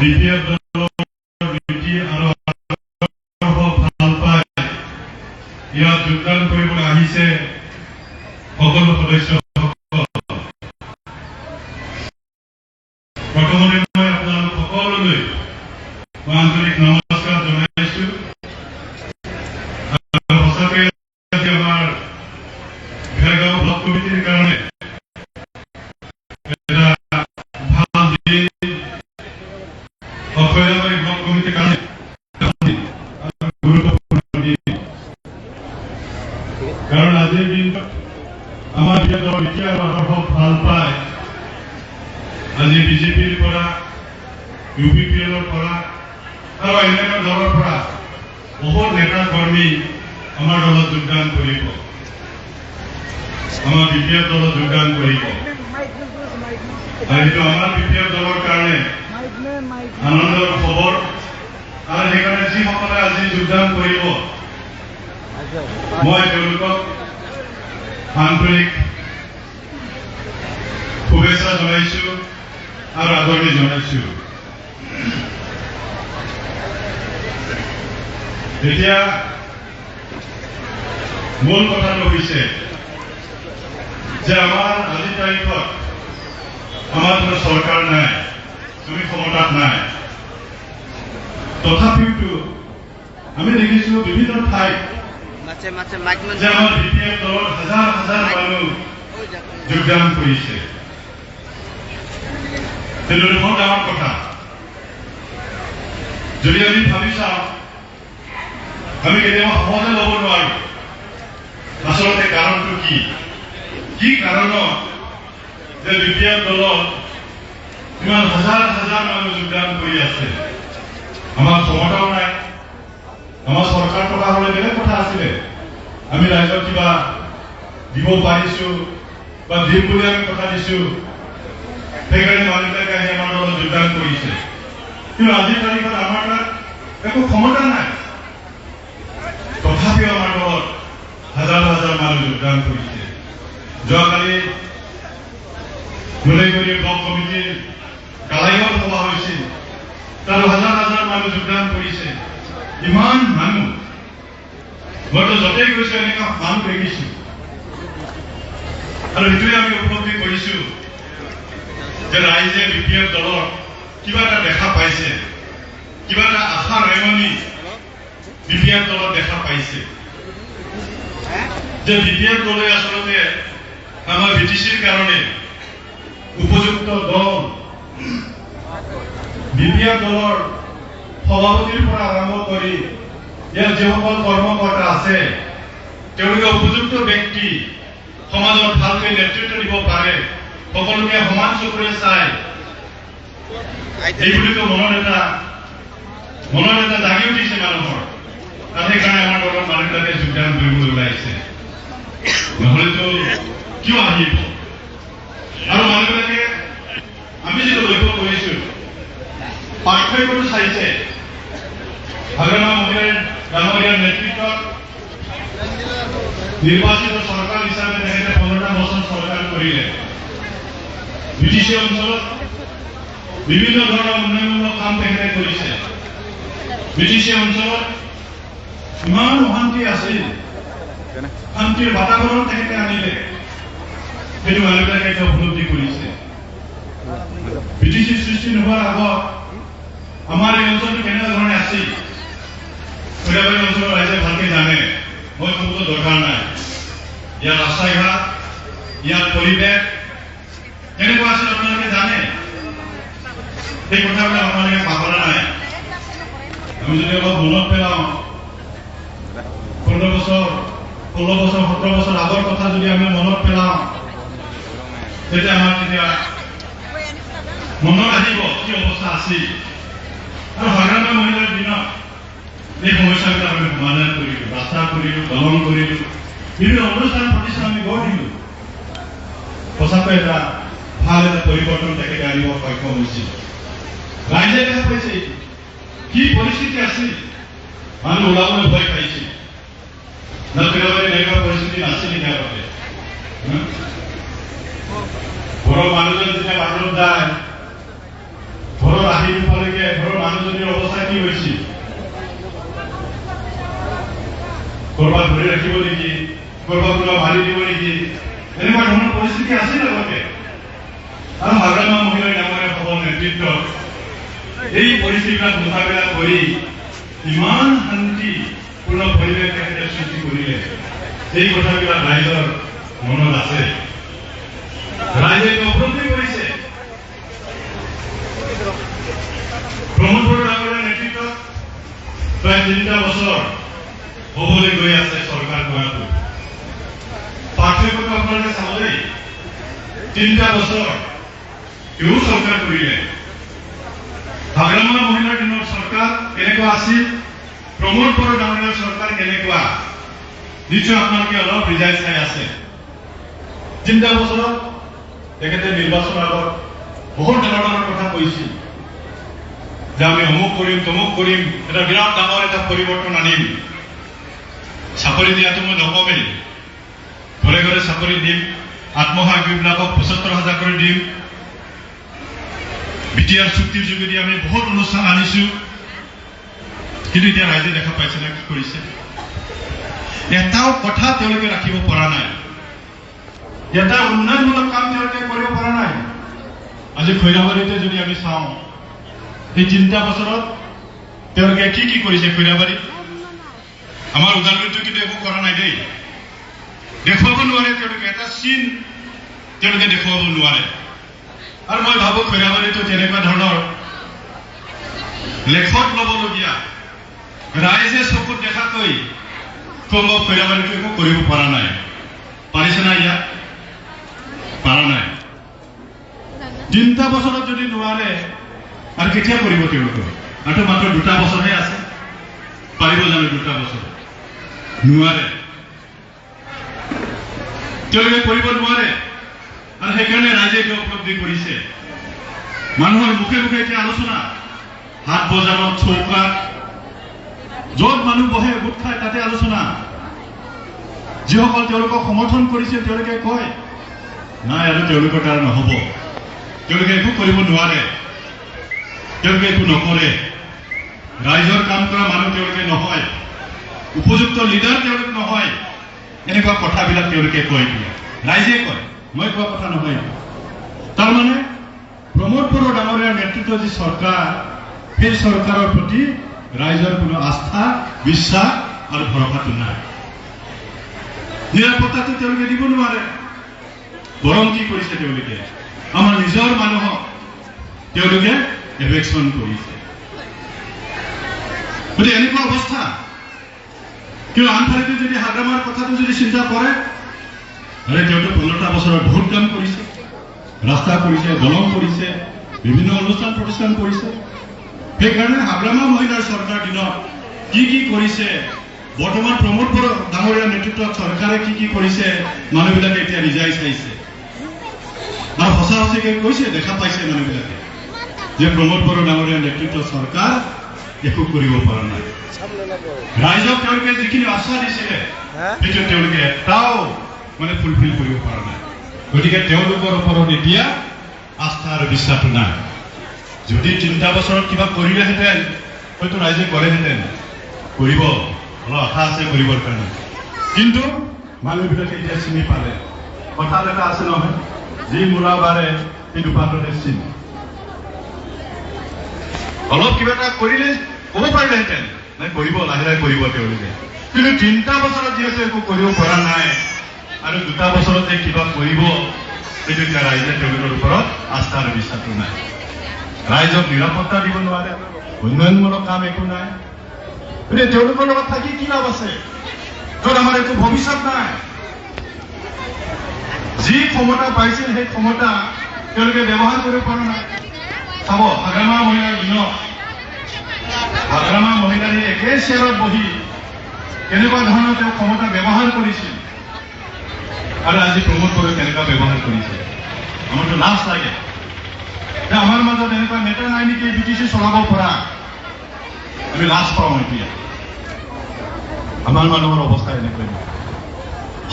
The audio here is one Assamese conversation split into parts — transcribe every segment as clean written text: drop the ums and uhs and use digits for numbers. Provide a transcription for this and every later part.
বিপিএফ দলৰ নীতি আৰু ভাল পাই ইয়াত যোগদান কৰিবলৈ আহিছে সকলো সদস্য। প্ৰথমতে মই আপোনালোক সকলোলৈ আন্তৰিক নমস্কাৰ জনাইছো। সঁচাকৈ আমাৰ ভেৰগাঁও ব্লক কমিটিৰ কাৰণে এটা ভাল দিন, অক্ষয়বাৰী ব্লক কমিটিৰ কাৰণে গুৰুত্বপূৰ্ণ দিন। কাৰণ আজিৰ দিনটোত আমাৰ দলৰ নীতি আৰু আদৰ্শক ভাল পায় আজি বিজেপিৰ পৰা, UPPL পৰা আৰু অন্যান্য দলৰ পৰা বহুত নেতা কৰ্মী আমাৰ দলত যোগদান কৰিব, আমাৰ BPF দলত যোগদান কৰিব। আৰু এইটো আমাৰ BPF দলৰ কাৰণে আনন্দৰ খবৰ। আৰু সেইকাৰণে যিসকলে আজি যোগদান কৰিব মই তেওঁলোকক আন্তৰিক শুভেচ্ছা জনাইছো আৰু আদৰণি জনাইছো। এতিয়া মূল কথাটো হৈছে যে আমাৰ আজিৰ তাৰিখত আমাৰ কোনো চৰকাৰ নাই, আমি ক্ষমতাত নাই। তথাপিও আমি দেখিছো বিভিন্ন ঠাইত যে আমাৰ BPF দলৰ হাজাৰ হাজাৰ মানুহ যোগদান কৰিছে। সেইটো বহুত ডাঙৰ কথা। যদি আমি ভাবি চাওঁ, আমি কেতিয়াবা সহজে ল'ব নোৱাৰো আচলতে কাৰণটো কি কাৰণত যে BPF দলত ইমান হাজাৰ হাজাৰ মানুহ যোগদান কৰি আছে। আমাৰ ক্ষমতাও নাই। আমাৰ চৰকাৰ থকা হ'লে বেলেগ কথা আছিলে, আমি ৰাইজক কিবা দিব পাৰিছো বা দিম বুলি আমি কথা দিছো, সেইকাৰণে মানুহবিলাকে আহি আমাৰ দলত যোগদান কৰিছে। কিন্তু আজিৰ তাৰিখত আমাৰ তাত একো ক্ষমতা নাই, তথাপিও আমাৰ দলত হাজাৰ হাজাৰ মানুহ যোগদান কৰিছে। যোৱাকালি গোলেগুৰি ব্লক কমিটিৰ কালাইগড় সভা হৈছিল, তাত হাজাৰ হাজাৰ মানুহ যোগদান কৰিছে। ইমান মানুহ মইতো য'তেই গৈছো এনেকুৱা মানুহ দেখিছো। আৰু সেইটোৱে আমি উপলব্ধি কৰিছো যে ৰাইজে BPF দলৰ কিবা এটা দেখা পাইছে, কিবা এটা আশা ৰেঙনি BPF দলত দেখা পাইছে যে BPF দলে আচলতে আমাৰ BTCৰ কাৰণে উপযুক্ত দল। BPF দলৰ সভাপতিৰ পৰা আৰম্ভ কৰি ইয়াৰ যিসকল কৰ্মকৰ্তা আছে তেওঁলোকে উপযুক্ত ব্যক্তি, সমাজত ভালকৈ নেতৃত্ব দিব পাৰে, সকলোকে সমান চকুৰে চাই, এইবুলিতো মনত এটা জাগি উঠিছে মানুহৰ। আৰু সেইকাৰণে আমাৰ দলৰ মানুহবিলাকে যোগদান কৰিবলৈ ওলাইছে, নহলেতো কিয় আহিব? আৰু মানুহবিলাকে আমি যিটো লক্ষ্য কৰিছো পাৰ্থক্যটো চাইছে। হাগ্ৰামা মহিলাৰ ডাঙৰীয়াৰ নেতৃত্বত নিৰ্বাচিত চৰকাৰ হিচাপে তেখেতে 15টা বছৰ চৰকাৰ কৰিলে। BTC অঞ্চলত বিভিন্ন ধৰণৰ উন্নয়নমূলক কাম তেখেতে কৰিছে। BTC অঞ্চলত ইমান অশান্তি আছিল, শান্তিৰ বাতাবৰণ তেখেতে আনিলে। সেইটো মানুহবিলাকে এতিয়া উপলব্ধি কৰিছে। BTC সৃষ্টি নোহোৱাৰ আগত আমাৰ এই অঞ্চলটো কেনেধৰণে আছিল খৈৰাবাৰী অঞ্চলৰ ৰাইজে ভালকে জানে, মই ক'ব দৰকাৰ নাই। ইয়াৰ ৰাস্তা ঘাট, ইয়াৰ পৰিৱেশ কেনেকুৱা আছিল আপোনালোকে জানে। সেই কথাবিলাক আপোনালোকে পাহৰা নাই। আমি যদি অলপ মনত পেলাওঁ, 16 বছৰ 17 বছৰ আগৰ কথা যদি আমি মনত পেলাওঁ, তেতিয়া আমাৰ তেতিয়া মনত আহিব কি অৱস্থা আছিল। আৰু হাগ্ৰামা মহিলাৰ দিনত এই সমস্যাবিলাক আমি সমাধান কৰিলো, ৰাস্তা কৰিলো, দলং কৰিলো, বিভিন্ন অনুষ্ঠান প্ৰতিষ্ঠান আমি গঢ় দিলো। সঁচাকৈ এটা ভাল এটা পৰিৱৰ্তন তেখেতে আনিব সক্ষম হৈছিল। ৰাইজে দেখা পাইছে কি পৰিস্থিতি আছিল, মানুহ ওলাবলৈ ভয় পাইছিল। এনেকুৱা পৰিস্থিতি নাছিল নেকি আগতে? ঘৰৰ মানুহজন যেতিয়া বাহিৰত যায়, ঘৰত আহি নোপোৱালৈকে ঘৰৰ মানুহজনীৰ অৱস্থা কি হৈছিল, কৰবাত ধৰি ৰাখিব নেকি, কৰবাত কোনোবা মাৰি দিব নেকি, এনেকুৱা ধৰণৰ পৰিস্থিতি আছিল আগতে। আৰু হাগ্ৰামা মহিলাই ডাঙৰীয়া সবল নেতৃত্বত এই পৰিস্থিতিবিলাক মোকাবিলা কৰি ইমান শান্তিপূৰ্ণ পৰিৱেশ তেখেতে সৃষ্টি কৰিলে, এই কথাবিলাক ৰাইজৰ মনত আছে। ৰাইজে উপলব্ধি কৰিছে প্ৰমোদ বড়ো ডাঙৰীয়াৰ নেতৃত্বত প্ৰায় 3টা বছৰ হ'বলৈ গৈ আছে চৰকাৰ কৰাটো। পাৰ্থক্যটো আপোনালোকে চাব দেই, 3টা বছৰ তেওঁ চৰকাৰ কৰিলে। হাগ্ৰামা মহিলাৰ দিনৰ চৰকাৰ কেনেকুৱা আছিল, প্ৰমোদ বড়ো ডাঙৰীয়াৰ চৰকাৰ কেনেকুৱা, নিশ্চয় আপোনালোকে অলপ ৰিজাল্ট চাই আছে। 3টা বছৰত তেখেতে নিৰ্বাচনৰ আগত বহুত ধৰণৰ কথা কৈছিল যে আমি অমুক কৰিম তমুক কৰিম, এটা বিৰাট ডাঙৰ এটা পৰিৱৰ্তন আনিম, চাকৰি দিয়াটো মই নকমেই, ঘৰে ঘৰে চাকৰি দিম, আত্মসহায়কবিলাকক 75,000 কৰি দিম, বিটিআৰ চুক্তিৰ যোগেদি আমি বহুত অনুষ্ঠান আনিছো। কিন্তু এতিয়া ৰাইজে দেখা পাইছে না কি কৰিছে, এটাও কথা তেওঁলোকে ৰাখিব পৰা নাই, এটা উন্নয়নমূলক কাম তেওঁলোকে কৰিব পৰা নাই। আজি খৈৰাবাৰীতে যদি আমি চাওঁ, এই 3টা বছৰত তেওঁলোকে কি কি কৰিছে খৈৰাবাৰীত, আমাৰ ওদালগুৰিতো কিন্তু একো কৰা নাই দেই, দেখুৱাব নোৱাৰে তেওঁলোকে, এটা চিন তেওঁলোকে দেখুৱাব নোৱাৰে। আৰু মই ভাবো খৈৰাবাৰীতো তেনেকুৱা ধৰণৰ লেখত ল'বলগীয়া, ৰাইজে চকুত দেখাকৈ সম্ভৱ খৈৰাবাৰীতো একো কৰিব পৰা নাই। পাৰিছে না ইয়াত? পাৰা নাই। 3টা বছৰত যদি নোৱাৰে আৰু কেতিয়া কৰিব তেওঁলোকে? আৰু মাত্ৰ 2টা বছৰহে আছে, পাৰিব জানো 2টা বছৰ? নোৱাৰে, তেওঁলোকে কৰিব নোৱাৰে। আৰু সেইকাৰণে ৰাইজে এইটো উপলব্ধি কৰিছে। মানুহৰ মুখে মুখে এতিয়া আলোচনা, হাট বজাৰত, চৌকাত, য'ত মানুহ বহে গোট খায় তাতে আলোচনা। যিসকল তেওঁলোকক সমৰ্থন কৰিছে তেওঁলোকে কয় নাই আৰু তেওঁলোকৰ দ্বাৰা নহ'ব, তেওঁলোকে একো কৰিব নোৱাৰে, তেওঁলোকে একো নকৰে, ৰাইজৰ কাম কৰা মানুহ তেওঁলোকে নহয়, উপযুক্ত লিডাৰ তেওঁলোক নহয়, এনেকুৱা কথাবিলাক তেওঁলোকে কয়। ৰাইজে কয়, মই কোৱা কথা নহয়। তাৰমানে প্ৰমোদ বড়ো ডাঙৰীয়াৰ নেতৃত্বত যি চৰকাৰ, সেই চৰকাৰৰ প্ৰতি ৰাইজৰ কোনো আস্থা, বিশ্বাস আৰু ভৰসাটো নাই। নিৰাপত্তাটো তেওঁলোকে দিব নোৱাৰে। বৰং কি কৰিছে তেওঁলোকে, আমাৰ নিজৰ মানুহক তেওঁলোকে এভেকশ্যন কৰিছে। গতিকে এনেকুৱা অৱস্থা। কিন্তু আনফালেদি যদি হাগ্ৰামাৰ কথাটো যদি চিন্তা কৰে, তেওঁতো 15টা বছৰত বহুত কাম কৰিছে, ৰাস্তা কৰিছে, দলং কৰিছে, বিভিন্ন অনুষ্ঠান প্ৰতিষ্ঠান কৰিছে। সেইকাৰণে হাগ্ৰামা মহিলাৰ চৰকাৰ দিনত কি কি কৰিছে, বৰ্তমান প্ৰমোদ বড়ো ডাঙৰীয়াৰ নেতৃত্বত চৰকাৰে কি কি কৰিছে, মানুহবিলাকে এতিয়া ৰিজাই চাইছে আৰু সঁচা সঁচিকে কৈছে, দেখা পাইছে মানুহবিলাকে যে প্ৰমোদ বড়ো ডাঙৰীয়াৰ নেতৃত্বত চৰকাৰ একো কৰিব পৰা নাই। ৰাইজক তেওঁলোকে যিখিনি আশা দিছিলে সেইটো তেওঁলোকে এটাও ফুলফিল কৰিব পৰা নাই। গতিকে তেওঁলোকৰ ওপৰত এতিয়া আস্থা আৰু বিশ্বাসটো নাই। যদি 3টা বছৰত কিবা কৰিলেহেঁতেন হয়তো ৰাইজে কৰেহেঁতেন, কৰিব, অলপ আশা আছে কৰিবৰ কাৰণে। কিন্তু মানুহবিলাকে এতিয়া চিনি পালে, কথা এটা আছে নহয়, যি মূৰা বাৰে সেই দুপাততে চিন। অলপ কিবা এটা কৰিলে ক'ব পাৰিলেহেঁতেন, নাই কৰিব, লাহে লাহে কৰিব তেওঁলোকে। কিন্তু 3টা বছৰত যিহেতু একো কৰিব পৰা নাই আৰু 2টা বছৰত যে কিবা কৰিব, সেইটো এতিয়া ৰাইজে তেওঁলোকৰ ওপৰত আস্থা আৰু বিশ্বাসটো নাই। ৰাইজক নিৰাপত্তা দিব নোৱাৰে, উন্নয়নমূলক কাম একো নাই। গতিকে তেওঁলোকৰ লগত থাকি কি লাভ আছে, য'ত আমাৰ একো ভৱিষ্যত নাই। যি ক্ষমতা পাইছিল সেই ক্ষমতা তেওঁলোকে ব্যৱহাৰ কৰিব পৰা নাই। চাব, হাগ্ৰামা মহিলাৰ দিনত হাগ্ৰামা মহিলাৰ একে চেয়াৰত বহি কেনেকুৱা ধৰণৰ তেওঁ ক্ষমতা ব্যৱহাৰ কৰিছিল আৰু আজি প্ৰমোদ বড়োৱে কেনেকুৱা ব্যৱহাৰ কৰিছে। আমাৰতো লাজ লাগে যে আমাৰ মাজত এনেকুৱা নেতা নাই নেকি বিটিচি চলাব পৰা। আমি লাজ পাওঁ এতিয়া। আমাৰ মানুহৰ অৱস্থা এনেকৈ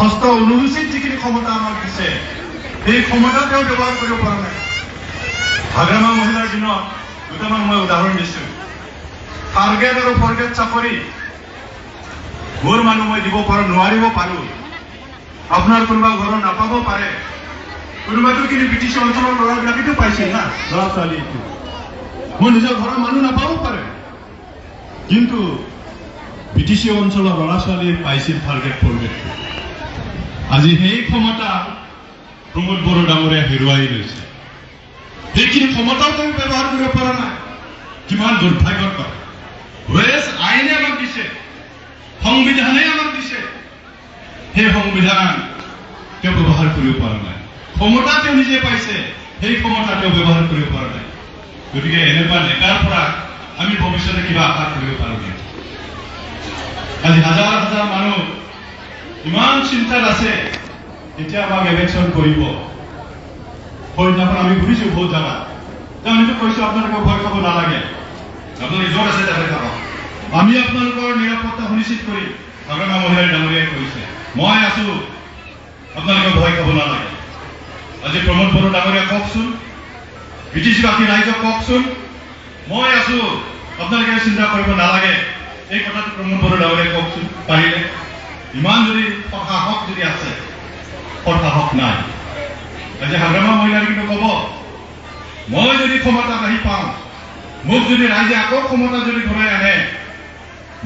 হস্ত অনুচিত যিখিনি ক্ষমতা আমাক দিছে, সেই ক্ষমতা তেওঁ ব্যৱহাৰ কৰিব পৰা নাই। হাগ্ৰামা মহিলাৰ দিনত দুটামান মই উদাহৰণ দিছোঁ। টাৰ্গেট আৰু ফৰগেট চাকৰি মোৰ মানুহ মই দিব পাৰোঁ, নোৱাৰিব পাৰোঁ। আপোনাৰ কোনোবা ঘৰত নাপাব পাৰে, কোনোবাটো কিন্তু BTC অঞ্চলৰ ল'ৰাবিলাকেতো পাইছে না, ল'ৰা ছোৱালী। মোৰ নিজৰ ঘৰৰ মানুহ নাপাব পাৰে, কিন্তু BTC অঞ্চলৰ ল'ৰা ছোৱালী পাইছিল টাৰ্গেট ফৰগেট। আজি সেই ক্ষমতা প্ৰমোদ বড়ো ডাঙৰীয়া হেৰুৱাই লৈছে। সেইখিনি ক্ষমতাও তেওঁ ব্যৱহাৰ কৰিব পৰা নাই। কিমান দুৰ্ভাগ্যৰ কথা। আইনে আমাক দিছে, সংবিধানে আমাক দিছে, সেই সংবিধান তেওঁ ব্যৱহাৰ কৰিব পৰা নাই। ক্ষমতা তেওঁ নিজে পাইছে, সেই ক্ষমতা তেওঁ ব্যৱহাৰ কৰিব পৰা নাই। গতিকে এনেকুৱা নেতাৰ পৰা আমি ভৱিষ্যতে কিবা আশা কৰিব পাৰোঁ নেকি? আজি হাজাৰ হাজাৰ মানুহ ইমান চিন্তাত আছে, এতিয়া আমাক ইলেকশ্যন কৰিব। সেইদিনাখন আমি ঘূৰিছোঁ বহুত জাগাত, আমিতো কৈছোঁ আপোনালোকে ভয় খাব নালাগে, আপোনালোকে য'ত আছে তাতে থাকক, আমি আপোনালোকৰ নিৰাপত্তা সুনিশ্চিত কৰিম। হাগ্ৰামা মহিলাই ডাঙৰীয়াই কৈছে, মই আছো, আপোনালোকে ভয় খাব নালাগে। আজি প্ৰমোদ বড়ো ডাঙৰীয়া কওকচোন, BTC-বাসী ৰাইজক কওকচোন, মই আছো, আপোনালোকে চিন্তা কৰিব নালাগে। এই কথাটো প্ৰমোদ বড়ো ডাঙৰীয়াই কওকচোন পাৰিলে। ইমান যদি সাহস যদি আছে, সাহস নাই। আজি হাগ্ৰামা মহিলাই কিন্তু ক'ব, মই যদি ক্ষমতাত আহি পাওঁ, মোক যদি ৰাইজে আকৌ ক্ষমতা যদি ঘূৰাই আনে,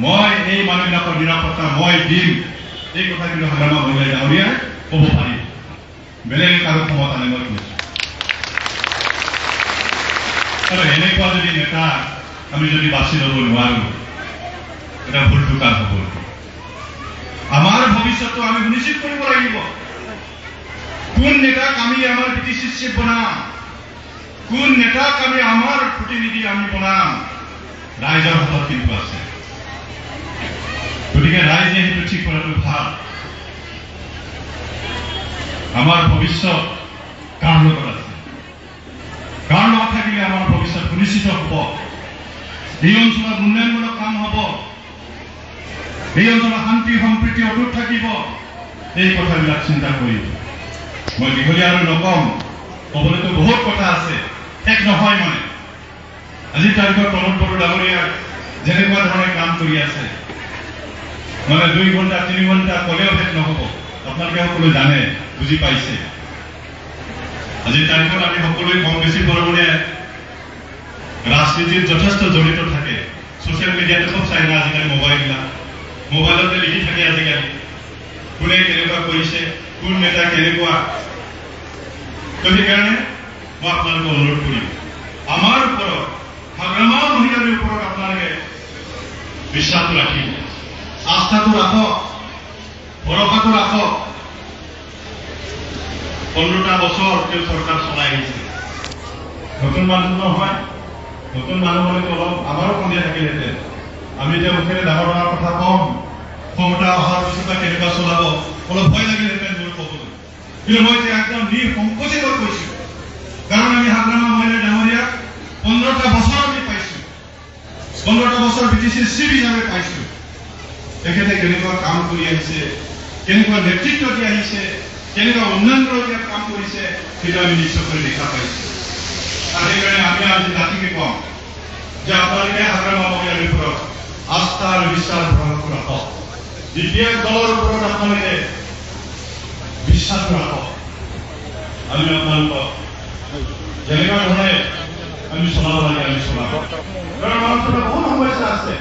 মই এই মানুহবিলাকৰ নিৰাপত্তা মই দিম। এই কথা কিন্তু হাগ্ৰামা মহিলাই ডাঙৰীয়াই ক'ব পাৰিম। বেলেগ কাৰো ক্ষমতা নাই, মই কৈছোঁ। আৰু এনেকুৱা যদি নেতা আমি যদি বাছি ল'ব নোৱাৰো, এটা ভুলটো কাম হ'ব। আমাৰ ভৱিষ্যতটো আমি সুনিশ্চিত কৰিব লাগিব। কোন নেতাক আমি আমাৰ BTC চিফ বনাম, কোন নেতাক আমি আমাৰ প্ৰতিনিধি আমি বনাম, ৰাইজৰ হাতত কিন্তু আছে। গতিকে ৰাইজে সেইটো ঠিক কৰাটো ভাল। আমাৰ ভৱিষ্যত কাৰ লগত আছে, কাৰ লগত থাকিলে আমাৰ ভৱিষ্যত সুনিশ্চিত হ'ব, এই অঞ্চলত উন্নয়নমূলক কাম হ'ব, এই অঞ্চলত শান্তি সম্প্ৰীতি অটুট থাকিব, এই কথাবিলাক চিন্তা কৰিব। মই দীঘলীয়া আৰু নকম, ক'বলৈতো বহুত কথা আছে, শেষ নহয়। মানে আজিৰ তাৰিখত প্ৰমোদ বড়ো ডাঙৰীয়া যেনেকুৱা ধৰণে কাম কৰি আছে, মানে 2 ঘণ্টা 3 ঘণ্টা ক'লেও শেষ নহ'ব। আপোনালোকে সকলোৱে জানে, বুজি পাইছে। আজিৰ তাৰিখত আমি সকলোৱে কম বেছি পৰিমাণে ৰাজনীতিত যথেষ্ট জড়িত থাকে। ছ'চিয়েল মিডিয়াতে চব চাই না আজিকালি, মোবাইলতে লিখি থাকে আজিকালি, কোনে কেনেকুৱা কৰিছে, কোন নেতা কেনেকুৱা। তো সেইকাৰণে মই আপোনালোকক অনুৰোধ কৰিম, আমাৰ ওপৰত, হাগ্ৰামা মহিলাৰ ওপৰত আপোনালোকে বিশ্বাসটো ৰাখিব, আস্থাটো ৰাখক, ভৰসাটো ৰাখক। 15টা বছৰ তেওঁ চৰকাৰ চলাই আহিছে। নতুন মানুহ নহয়, নতুন মানুহ হ'লেতো অলপ আমাৰো সন্ধিয়া থাকিলেহেঁতেন। আমি এতিয়া মুখেৰে ডাঙৰ ডাঙৰ কথা কম, ক্ষমতা অহাৰ পিছত কেনেকুৱা চলাব অলপ ভয় লাগিলেহেঁতেন মোৰ ক'বলৈ। কিন্তু মই এতিয়া একদম নিসংকোচে কৈছোঁ, কাৰণ আমি হাগ্ৰামা মহিলা ডাঙৰীয়াক 15টা বছৰ আমি পাইছোঁ, 15টা বছৰ BTC চিফ হিচাপে পাইছোঁ। তেখেতে কেনেকুৱা কাম কৰি আহিছে, কেনেকুৱা নেতৃত্ব দি আহিছে, কেনেকুৱা উন্নয়নমূলক কাম কৰিছে, সেইটো আমি নিশ্চয় কৰি দেখা পাইছোঁ। আৰু সেইকাৰণে আমি আজি জাতিকে কওঁ যে আপোনালোকে হাগ্ৰামা মহিলাৰ ওপৰত আস্থা আৰু বিশ্বাস ৰাখক, বিপেক দলৰ ওপৰত আপোনালোকে বিশ্বাস ৰাখক। আমি আপোনালোকক যেনেকুৱা ধৰণে আমি চলাব লাগে আমি চলাব। কাৰণ আমাৰ ওচৰত বহুত সমস্যা আছে,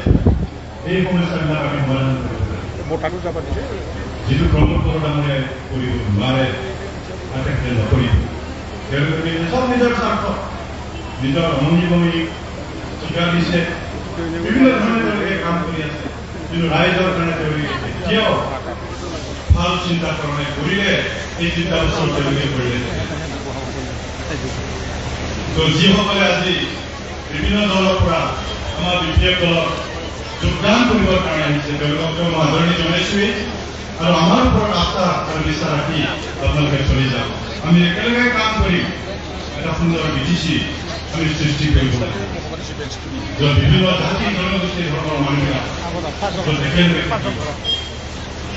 এই সমস্যাবিলাক আমি সমাধান কৰিব লাগে। যিটো প্ৰমোদ বড়ো ডাঙৰীয়াই কৰিব নোৱাৰে, তেখেতে নকৰিব। তেওঁলোকে চব নিজৰ স্বাৰ্থ, নিজৰ অমনি ঠিকা দিছে, বিভিন্ন ধৰণে তেওঁলোকে কাম কৰি আছে। কিন্তু ৰাইজৰ কাৰণে তেওঁলোকে এতিয়াও ভাল চিন্তা ধৰণে কৰিলে, এই চিন্তা বছৰ তেওঁলোকে কৰিলে। তো যিসকলে আজি বিভিন্ন দলৰ পৰা আমাৰ বিপেক দলত যোগদান কৰিবৰ কাৰণে আহিছে, তেওঁলোকক মই আদৰণি জনাইছোৱেই। আৰু আমাৰ ওপৰত আস্থা আৰু বিশ্বাস ৰাখি আপোনালোকে চলি যাওক। আমি একেলগে কাম কৰিম, এটা সুন্দৰ BTC আমি সৃষ্টি কৰিব লাগে, য'ত বিভিন্ন জাতি জনগোষ্ঠী ধৰ্মৰ মানুহবিলাক একেলগে থাকিব।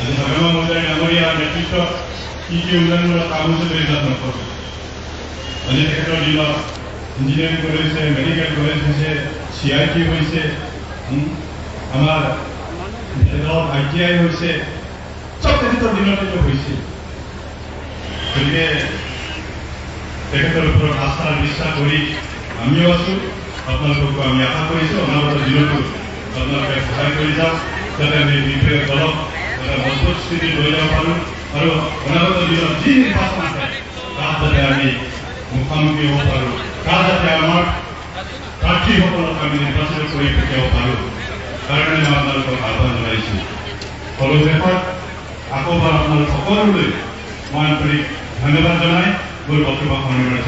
আজি হাগ্ৰামা মহিলাই ডাঙৰীয়াৰ নেতৃত্বত কি উন্নয়নমূলক কাম হৈছে এইবিলাক নকৰোঁ। আজি তেখেতৰ দিনত ইঞ্জিনিয়াৰিং কলেজ হৈছে, মেডিকেল কলেজ হৈছে, CIT হৈছে, আমাৰ ITI হৈছে, চব তেখেতৰ দিনতে হৈছিল। গতিকে তেখেতৰ ওপৰত আস্থা বিশ্বাস কৰি আমিও আছোঁ, আপোনালোককো আমি আশা কৰিছোঁ অনাগত দিনতো আপোনালোকে সহায় কৰি যাওক, যাতে আমি বিপৰীত দলক এটা মজবুত স্থিতি লৈ যাব পাৰোঁ আৰু অনাগত দিনত যি নিৰ্বাচন আছে তাত যাতে আমি মুখামুখি হ'ব পাৰোঁ, তাত যাতে আমাৰ প্ৰাৰ্থীসকলক আমি নিৰ্বাচিত কৰি পঠিয়াব পাৰোঁ, কাৰণে মই আপোনালোকক আহ্বান জনাইছোঁ। সৰ্বশেষত আকৌবাৰ আপোনালোক সকলোলৈ মই আন্তৰিক ধন্যবাদ জনাই মোৰ বক্তব্য সামৰণি মাৰিছোঁ।